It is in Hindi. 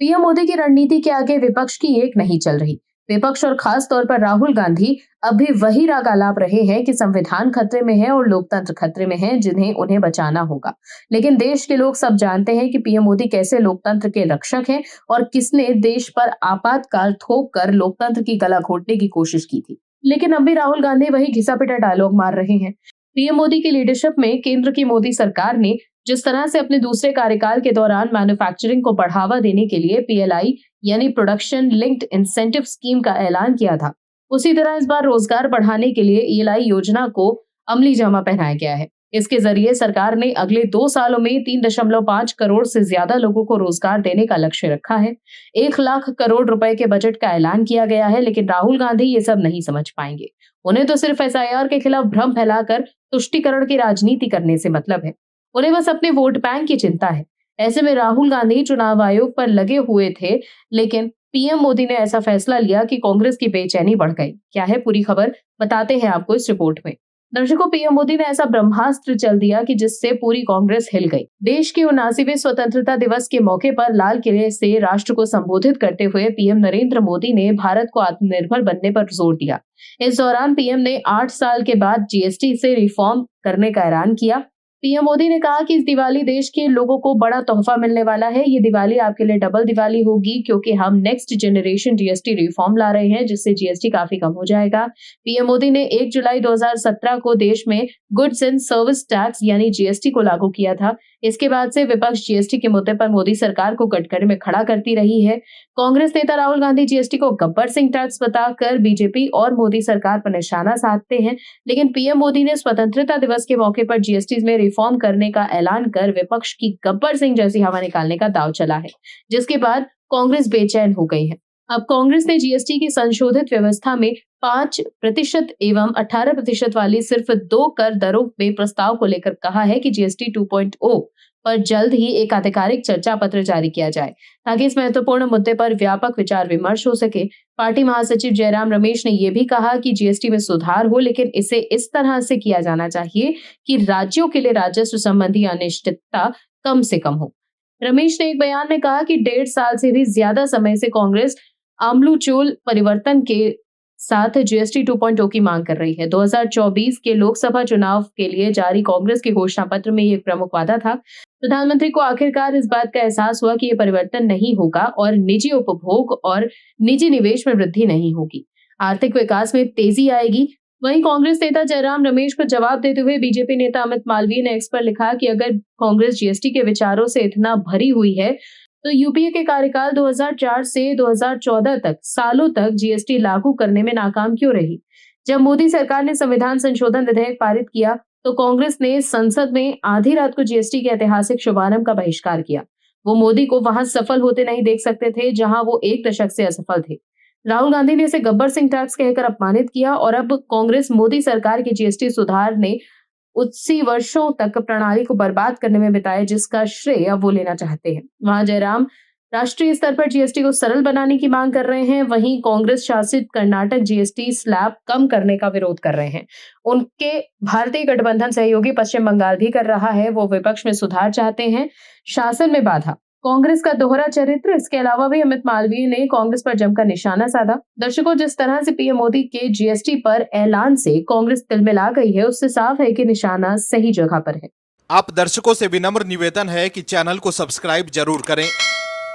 पीएम मोदी की रणनीति के आगे विपक्ष की एक नहीं चल रही। विपक्ष और खास तौर पर राहुल गांधी अब भी वही राग आलाप रहे हैं कि संविधान खतरे में है और लोकतंत्र खतरे में है, जिन्हें उन्हें बचाना होगा। लेकिन देश के लोग सब जानते हैं कि पीएम मोदी कैसे लोकतंत्र के रक्षक हैं और किसने देश पर आपातकाल थोप कर लोकतंत्र की गला घोटने की कोशिश की थी। लेकिन अब भी राहुल गांधी वही घिसा पिटा डायलॉग मार रहे हैं। पीएम मोदी की लीडरशिप में केंद्र की मोदी सरकार ने जिस तरह से अपने दूसरे कार्यकाल के दौरान मैन्युफैक्चरिंग को बढ़ावा देने के लिए पीएलआई यानी प्रोडक्शन लिंक्ड इंसेंटिव स्कीम का ऐलान किया था, उसी तरह इस बार रोजगार बढ़ाने के लिए ईएलआई योजना को अमली जामा पहनाया गया है। इसके जरिए सरकार ने अगले 2 सालों में 3.5 करोड़ से ज्यादा लोगों को रोजगार देने का लक्ष्य रखा है। 1 लाख करोड़ रुपए के बजट का ऐलान किया गया है, लेकिन राहुल गांधी ये सब नहीं समझ पाएंगे। उन्हें तो सिर्फ एसआईआर के खिलाफ भ्रम फैलाकर तुष्टीकरण की राजनीति करने से मतलब है। उन्हें बस अपने वोट बैंक की चिंता है। ऐसे में राहुल गांधी चुनाव आयोग पर लगे हुए थे, लेकिन पीएम मोदी ने ऐसा फैसला लिया कि कांग्रेस की बेचैनी बढ़ गई। क्या है पूरी खबर, बताते हैं आपको इस रिपोर्ट में। दर्शकों, पीएम मोदी ने ऐसा ब्रह्मास्त्र चल दिया कि जिससे पूरी कांग्रेस हिल गई। देश के 79वें स्वतंत्रता दिवस के मौके पर लाल किले से राष्ट्र को संबोधित करते हुए पीएम नरेंद्र मोदी ने भारत को आत्मनिर्भर बनने पर जोर दिया। इस दौरान पीएम ने 8 साल के बाद जीएसटी से रिफॉर्म करने का ऐलान किया। पीएम मोदी ने कहा कि इस दिवाली देश के लोगों को बड़ा तोहफा मिलने वाला है। ये दिवाली आपके लिए डबल दिवाली होगी, क्योंकि हम नेक्स्ट जनरेशन जीएसटी रिफॉर्म ला रहे हैं, जिससे जीएसटी काफी कम हो जाएगा। पीएम मोदी ने 1 जुलाई 2017 को देश में गुड्स एंड सर्विस टैक्स यानी जीएसटी को लागू किया था। इसके बाद से विपक्ष जीएसटी के मुद्दे पर मोदी सरकार को कटघरे में खड़ा करती रही है। कांग्रेस नेता राहुल गांधी जीएसटी को गब्बर सिंह टैक्स बताकर बीजेपी और मोदी सरकार पर निशाना साधते हैं, लेकिन पीएम मोदी ने स्वतंत्रता दिवस के मौके पर जीएसटी में रिफॉर्म करने का ऐलान कर विपक्ष की गब्बर सिंह जैसी हवा निकालने का दांव चला है, जिसके बाद कांग्रेस बेचैन हो गई है। अब कांग्रेस ने जीएसटी की संशोधित व्यवस्था में 5% एवं 18% वाली सिर्फ 2 कर दरों में प्रस्ताव को लेकर कहा है कि जीएसटी 2.0 पर जल्द ही एक आधिकारिक चर्चा पत्र जारी किया जाए, ताकि इस महत्वपूर्ण मुद्दे पर व्यापक विचार विमर्श हो सके। पार्टी महासचिव जयराम रमेश ने यह भी कहा कि जीएसटी में सुधार हो, लेकिन इसे इस तरह से किया जाना चाहिए कि राज्यों के लिए राजस्व संबंधी अनिश्चितता कम से कम हो। रमेश ने एक बयान में कहा कि 1.5 साल से भी ज्यादा समय से कांग्रेस आमूलचूल परिवर्तन के साथ जीएसटी 2.0 की मांग कर रही है। 2024 के लोकसभा चुनाव के लिए जारी कांग्रेस के घोषणा पत्र में ये एक प्रमुख वादा था। प्रधानमंत्री को आखिरकार इस बात का एहसास हुआ कि ये परिवर्तन नहीं होगा और निजी उपभोग और निजी निवेश में वृद्धि नहीं होगी। आर्थिक विकास में तेजी आएगी। वहीं कांग्रेस नेता जयराम रमेश को जवाब देते हुए बीजेपी नेता अमित मालवीय ने एक्स पर लिखा कि अगर कांग्रेस जीएसटी के विचारों से इतना भरी हुई है, तो यूपीए के कार्यकाल 2004 से 2014 तक सालों तक जीएसटी लागू करने में नाकाम क्यों रही? जब मोदी सरकार ने संविधान संशोधन विधेयक पारित किया, तो कांग्रेस ने संसद में आधी रात को जीएसटी के ऐतिहासिक शुभारंभ का बहिष्कार किया। वो मोदी को वहां सफल होते नहीं देख सकते थे, जहां वो 1 दशक से असफल थे। राहुल गांधी ने इसे गब्बर सिंह टैक्स कहकर अपमानित किया और अब कांग्रेस मोदी सरकार के जीएसटी सुधार ने उसी वर्षों तक प्रणाली को बर्बाद करने में बिताए, जिसका श्रेय अब वो लेना चाहते हैं। वहां जयराम राष्ट्रीय स्तर पर जीएसटी को सरल बनाने की मांग कर रहे हैं, वहीं कांग्रेस शासित कर्नाटक जीएसटी स्लैब कम करने का विरोध कर रहे हैं। उनके भारतीय गठबंधन सहयोगी पश्चिम बंगाल भी कर रहा है। वो विपक्ष में सुधार चाहते हैं, शासन में बाधा। कांग्रेस का दोहरा चरित्र। इसके अलावा भी अमित मालवीय ने कांग्रेस पर जमकर निशाना साधा। दर्शकों, जिस तरह से पीएम मोदी के जीएसटी पर ऐलान से कांग्रेस तिलमिला गई है, उससे साफ है कि निशाना सही जगह पर है। आप दर्शकों से विनम्र निवेदन है कि चैनल को सब्सक्राइब जरूर करें